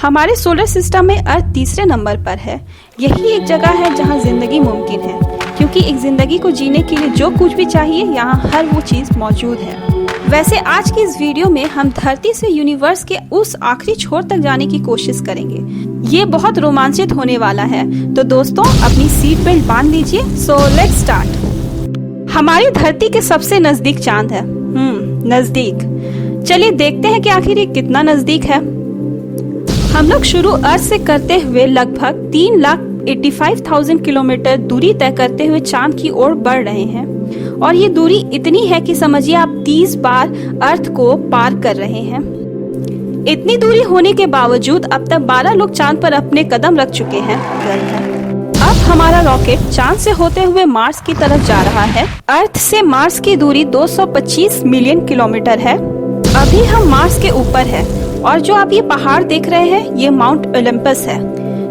हमारे solar system में अर्थ तीसरे नंबर पर है। यही एक जगह है जहां जिंदगी मुमकिन है, क्योंकि एक जिंदगी को जीने के लिए जो कुछ भी चाहिए यहाँ हर वो चीज मौजूद है। वैसे आज की इस वीडियो में हम धरती से यूनिवर्स के उस आखिरी छोर तक जाने की कोशिश करेंगे। ये बहुत रोमांचित होने वाला है, तो दोस्तों अपनी सीट बेल्ट बांध लीजिए। So let's start. हमारी धरती के सबसे नजदीक चांद है। नजदीक। चलिए देखते हैं कि आखिर ये कितना नजदीक है। हम लोग शुरू अर्थ से करते हुए लगभग 3,85,000 किलोमीटर दूरी तय करते हुए चांद की ओर बढ़ रहे हैं, और ये दूरी इतनी है कि समझिए आप 30 बार अर्थ को पार कर रहे हैं। इतनी दूरी होने के बावजूद अब तक 12 लोग चांद पर अपने कदम रख चुके हैं। अब हमारा रॉकेट चांद से होते हुए मार्स की तरफ जा रहा है। अर्थ से मार्स की दूरी 225 मिलियन किलोमीटर है। अभी हम मार्स के ऊपर है, और जो आप ये पहाड़ देख रहे हैं ये माउंट ओलंपस है,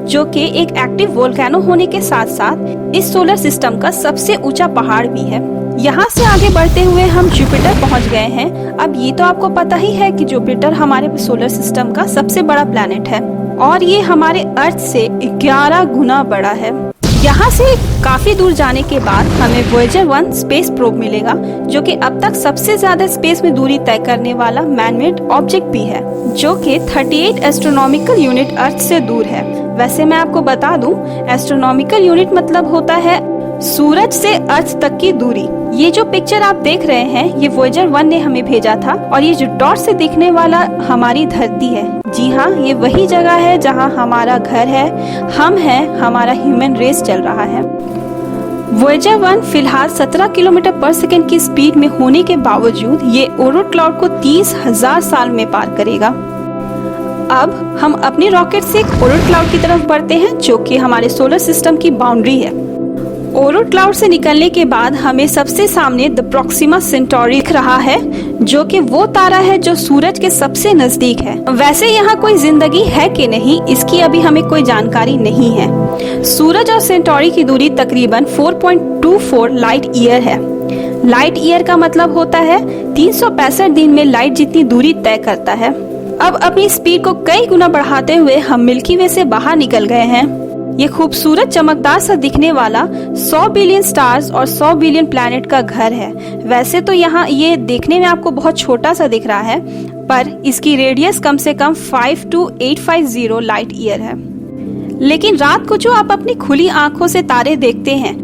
जो कि एक एक्टिव वोल्केनो होने के साथ साथ इस सोलर सिस्टम का सबसे ऊंचा पहाड़ भी है। यहाँ से आगे बढ़ते हुए हम जुपिटर पहुँच गए हैं। अब ये तो आपको पता ही है कि जुपिटर हमारे सोलर सिस्टम का सबसे बड़ा प्लैनेट है, और ये हमारे अर्थ से 11 गुना बड़ा है। यहाँ से काफी दूर जाने के बाद हमें वॉयेजर 1 स्पेस प्रोब मिलेगा, जो कि अब तक सबसे ज्यादा स्पेस में दूरी तय करने वाला मैनमेड ऑब्जेक्ट भी है, जो कि 38 एस्ट्रोनॉमिकल यूनिट अर्थ से दूर है। वैसे मैं आपको बता दूं, एस्ट्रोनॉमिकल यूनिट मतलब होता है सूरज से अर्थ तक की दूरी। ये जो पिक्चर आप देख रहे हैं ये वॉयेजर 1 ने हमें भेजा था, और ये जो डॉट से दिखने वाला हमारी धरती है। जी हाँ, ये वही जगह है जहाँ हमारा घर है, हम हैं, हमारा ह्यूमन रेस चल रहा है। वॉयेजर 1 फिलहाल 17 किलोमीटर पर सेकंड की स्पीड में होने के बावजूद ये ओरोट क्लाउड को 30,000 साल में पार करेगा। अब हम अपने रॉकेट से ओरोट क्लाउड की तरफ बढ़ते हैं, जो कि हमारे सोलर सिस्टम की बाउंड्री है। ओरोट क्लाउड से निकलने के बाद हमें सबसे सामने द प्रोक्सिमा सेंटौरी दिख रहा है, जो कि वो तारा है जो सूरज के सबसे नजदीक है। वैसे यहाँ कोई जिंदगी है कि नहीं, इसकी अभी हमें कोई जानकारी नहीं है। सूरज और सेंटौरी की दूरी तकरीबन 4.24 लाइट ईयर है। लाइट ईयर का मतलब होता है 365 दिन में लाइट जितनी दूरी तय करता है। अब अपनी स्पीड को कई गुना बढ़ाते हुए हम मिल्की वे से बाहर निकल गए हैं। ये खूबसूरत चमकदार सा दिखने वाला 100 बिलियन स्टार्स और 100 बिलियन प्लैनेट का घर है। वैसे तो यहाँ ये देखने में आपको बहुत छोटा सा दिख रहा है, पर इसकी रेडियस कम से कम 52850 लाइट ईयर है। लेकिन रात को जो आप अपनी खुली आंखों से तारे देखते हैं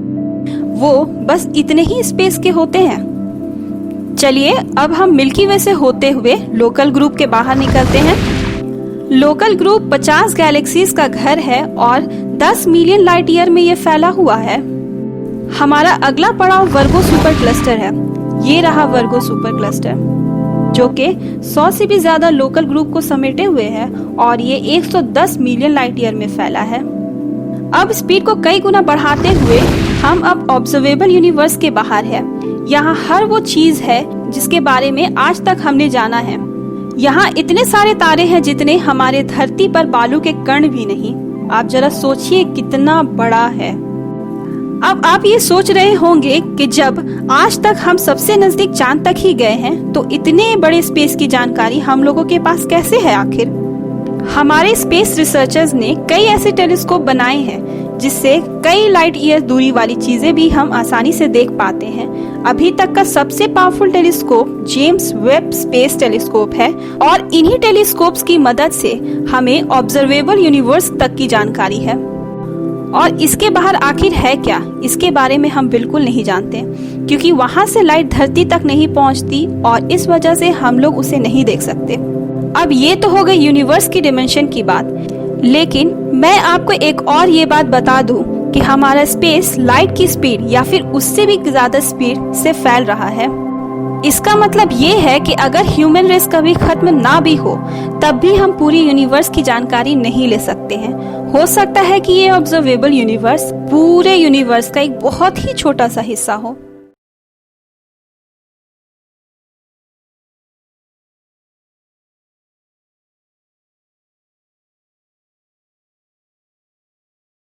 वो बस इतने ही स्पेस के होते हैं। चलिए अब हम मिल्की वे से होते हुए लोकल ग्रुप के बाहर निकलते हैं। लोकल ग्रुप 50 गैलेक्सीज का घर है और 10 मिलियन लाइट ईयर में ये फैला हुआ है। हमारा अगला पड़ाव वर्गो सुपर क्लस्टर है। ये रहा वर्गो सुपर क्लस्टर, जो कि 100 से भी ज्यादा लोकल ग्रुप को समेटे हुए है, और ये 110 मिलियन लाइट ईयर में फैला है। अब स्पीड को कई गुना बढ़ाते हुए हम अब ऑब्जर्वेबल यूनिवर्स के बाहर है। यहाँ हर वो चीज है जिसके बारे में आज तक हमने जाना है। यहाँ इतने सारे तारे हैं जितने हमारे धरती पर बालू के कण भी नहीं। आप जरा सोचिए कितना बड़ा है। अब आप ये सोच रहे होंगे कि जब आज तक हम सबसे नजदीक चांद तक ही गए हैं, तो इतने बड़े स्पेस की जानकारी हम लोगों के पास कैसे है आखिर? हमारे स्पेस रिसर्चर्स ने कई ऐसे टेलीस्कोप बनाए हैं जिससे कई लाइट ईयर दूरी वाली चीजें भी हम आसानी से देख पाते हैं। अभी तक का सबसे powerful telescope James Webb space telescope है, और इन्हीं टेलीस्कोप्स की मदद से हमें ऑब्जर्वेबल यूनिवर्स तक की जानकारी है। और इसके बाहर आखिर है क्या, इसके बारे में हम बिल्कुल नहीं जानते, क्योंकि वहाँ से लाइट धरती तक नहीं पहुँचती, और इस वजह से हम लोग उसे नहीं देख सकते। अब ये तो हो गई यूनिवर्स की डिमेंशन की बात, लेकिन मैं आपको एक और ये बात बता दूं कि हमारा स्पेस लाइट की स्पीड या फिर उससे भी ज्यादा स्पीड से फैल रहा है। इसका मतलब ये है कि अगर ह्यूमन रेस कभी खत्म ना भी हो, तब भी हम पूरी यूनिवर्स की जानकारी नहीं ले सकते हैं। हो सकता है कि ये ऑब्जर्वेबल यूनिवर्स पूरे यूनिवर्स का एक बहुत ही छोटा सा हिस्सा हो।